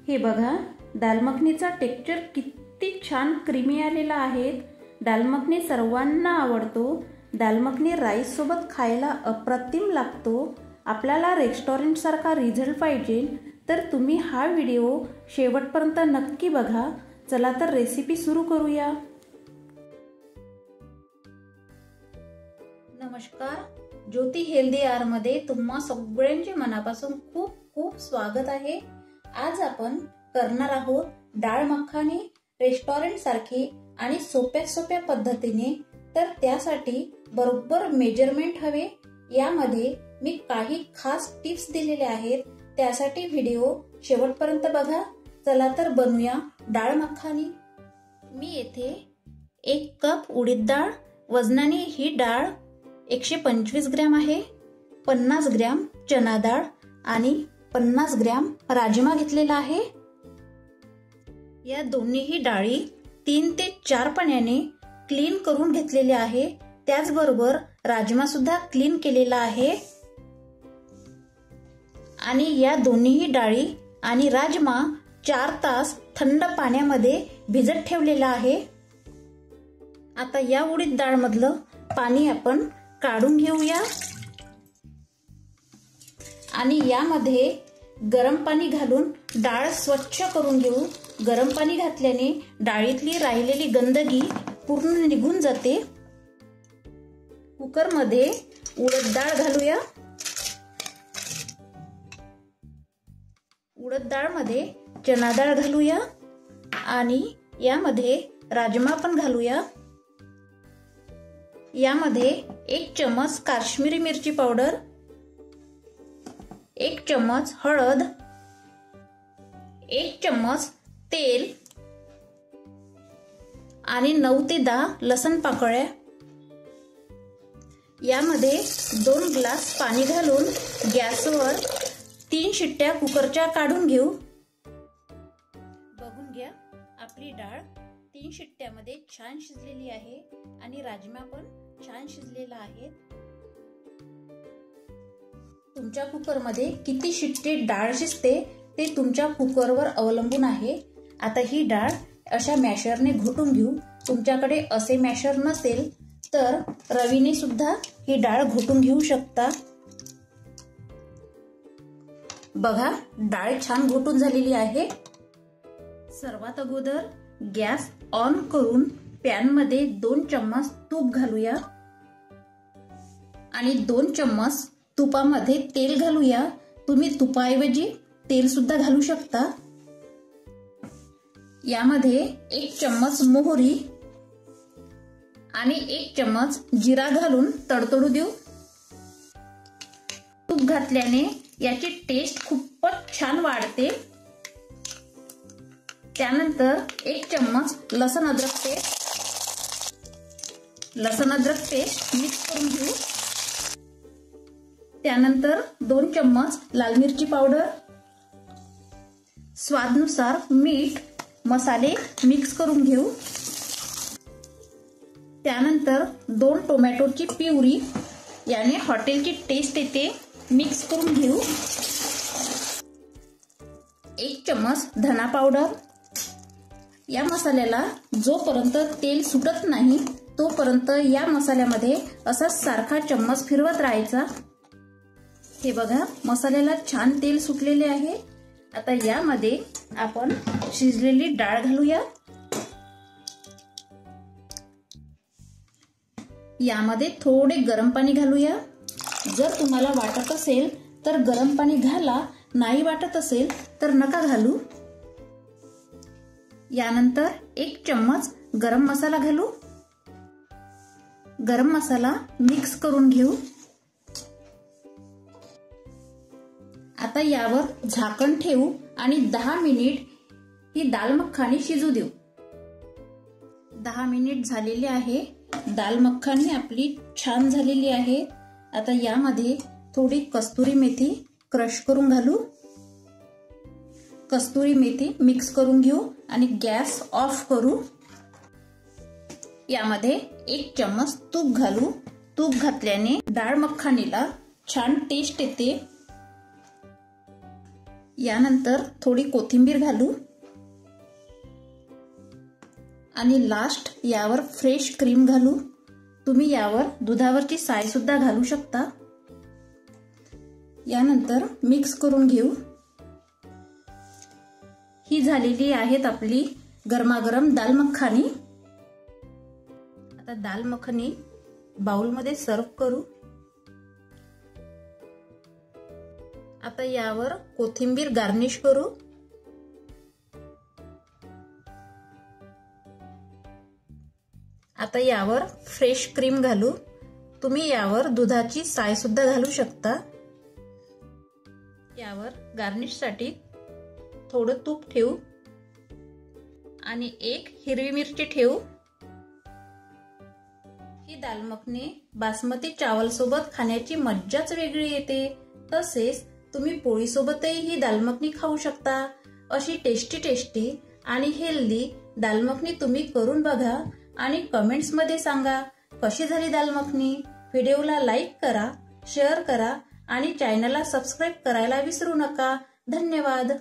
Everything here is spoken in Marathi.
हे बघा, दाल मखनीचा टेक्स्चर किती छान क्रीमी आलेला आहे। दाल मखनी सर्वांना आवडतो। दाल मखनी राईस सोबत खायला अप्रतिम लागतो। आपल्याला रेस्टॉरंट सारखा रिझल्ट पाहिजे तर तुम्ही हा व्हिडिओ शेवटपर्यंत नक्की बघा। चला तर रेसिपी सुरू करूया। नमस्कार, ज्योती हेल्दी आर मध्ये तुम्हा सगळ्यांचे मनापासून खूप खूप स्वागत आहे। आज आपण करणार आहोत डाळ मखानी रेस्टॉरंट सारखी आणि सोप्या पद्धतीने। तर त्यासाठी बरोबर मेजरमेंट हवे। यामध्ये मी काही खास टिप्स दिलेले आहेत, त्यासाठी व्हिडिओ शेवटपर्यंत बघा। चला तर बनवूया डाळ मखानी। मी येथे 1 कप उडीद डाळ, वजनाने ही डाळ 125 ग्रॅम आहे। 50 ग्रॅम चना डाळ आणि 50 ग्रॅम राजमा घेतलेला आहे। या दोन्हीही डाळी 3 ते 4 पाण्याने क्लीन करून घेतलेले आहे। त्याचबरोबर राजमा सुद्धा क्लीन केलेला आहे आणि या दोन्हीही डाळी आणि राजमा 4 तास थंड पाण्यामध्ये भिजत ठेवलेला आहे। आता या उडीद डाळ मधलं पाणी आपण काढून घेऊया आणि यामध्ये गरम पाणी घालून डाळ स्वच्छ करून घेऊ। गरम पाणी घातल्याने डाळीतली राहिलेली गंदगी पूर्ण निघून जाते। कुकर मध्ये उडद डाळ घालूया। उडद डाळ मध्ये चना डाळ घालूया आणि यामध्ये राजमा पण घालूया। यामध्ये 1 चम्मच काश्मीरी मिरची पावडर, 1 चम्मच हळद, 1 चम्मच तेल आणि 9 ते 10 लसण पाकळ्या। यामध्ये 2 ग्लास पाणी घालून गॅसवर 3 शिट्ट्या कुकरच्या काढून घेऊ। बघून घ्या, आपली डाळ 3 शिट्ट्यामध्ये छान शिजलेली आहे आणि राजमा पण छान शिजलेला आहे। तुमच्या कुकरमध्ये किती शिट्टे डाळ शिजते ते तुमच्या कुकरवर अवलंबून आहे। आता ही डाळ अशा मॅशरने घोटून घेऊ। तुमच्याकडे असे मॅशर नसेल तर रवीने सुद्धा ही डाळ घोटून घेऊ शकता। बघा, डाळ छान घोटून झालेली आहे। सर्वात अगोदर गॅस ऑन करून पॅन मध्ये 2 चम्मच तूप घालूया आणि 2 चम्मच तुपामध्ये तेल घालूया। तुम्ही तुपाऐवजी तेल सुद्धा घालू शकता। यामध्ये 1 चम्मच मोहरी आणि 1 चम्मच जिरा घालून तडतडू देऊ। तूप घातल्याने याची टेस्ट खूपच छान वाढते। त्यानंतर 1 चम्मच लसण अद्रक पेस्ट मिक्स करून घेऊ। त्यानंतर 2 चम्मच लाल मिरची पावडर, स्वादानुसार मीठ, मसाले मिक्स करून घेऊ। त्यानंतर 2 टोमॅटोची प्युरी, याने हॉटेलची टेस्ट येते, मिक्स करून घेऊ। 1 चम्मच धना पावडर। या मसाल्याला जोपर्यंत तेल सुटत नाही तोपर्यंत या मसाल्यामध्ये असा सारखा चम्मच फिरवत राहायचा। हे बघा, मसाल्याला छान तेल सुटलेले आहे। आता यामध्ये आपण शिजलेली डाळ घालूया। यामध्ये थोडे गरम पाणी घालूया। जर तुम्हाला वाटत असेल तर गरम पाणी घाला, नाही वाटत असेल तर नका घालू। यानंतर 1 चम्मच गरम मसाला घालू। गरम मसाला मिक्स करून घेऊ। आता यावर झाकण ठेवू आणि 10 मिनिट ही दाल मखानी शिजू देऊ। 10 मिनिट झालेले आहे। दाल मखानी आपली छान झालेली आहे। आता यामध्ये थोडी कस्तुरी मेथी क्रश करून घालू। कस्तुरी मेथी मिक्स करून घेऊ आणि गॅस ऑफ करू। यामध्ये 1 चम्मच तूप घालू। तूप घातल्याने डाळ मखानीला छान टेस्ट येते। यानंतर थोडी कोथिंबीर घालू आणि लास्ट यावर फ्रेश क्रीम घालू। तुम्ही यावर दुधावरची साय सुद्धा घालू शकता। यानंतर मिक्स करून घेऊ। ही झालेली आहेत आपली गरमागरम दाल मखनी। आता दाल मखनी बाउलमध्ये सर्व करू। आता यावर कोथिंबीर गार्निश करू। आता यावर फ्रेश क्रीम घालू। तुम्ही यावर दुधाची साय सुद्धा घालू शकता। यावर गार्निशसाठी थोडं तूप ठेवू आणि एक हिरवी मिरची ठेवू। ही दाल मखनी बासमती चावल सोबत खाण्याची मज्जाच वेगळी येते। तसेच तुम्ही पोळी सोबतही ही दाल मखनी खाऊ शकता। अशी टेस्टी आणि हेल्दी दाल मखनी तुम्ही करून बघा आणि कमेंट्स मध्ये सांगा कशी झाली दाल मखनी। व्हिडिओला लाईक करा, शेअर करा आणि चॅनलला सबस्क्राईब करायला विसरू नका। धन्यवाद।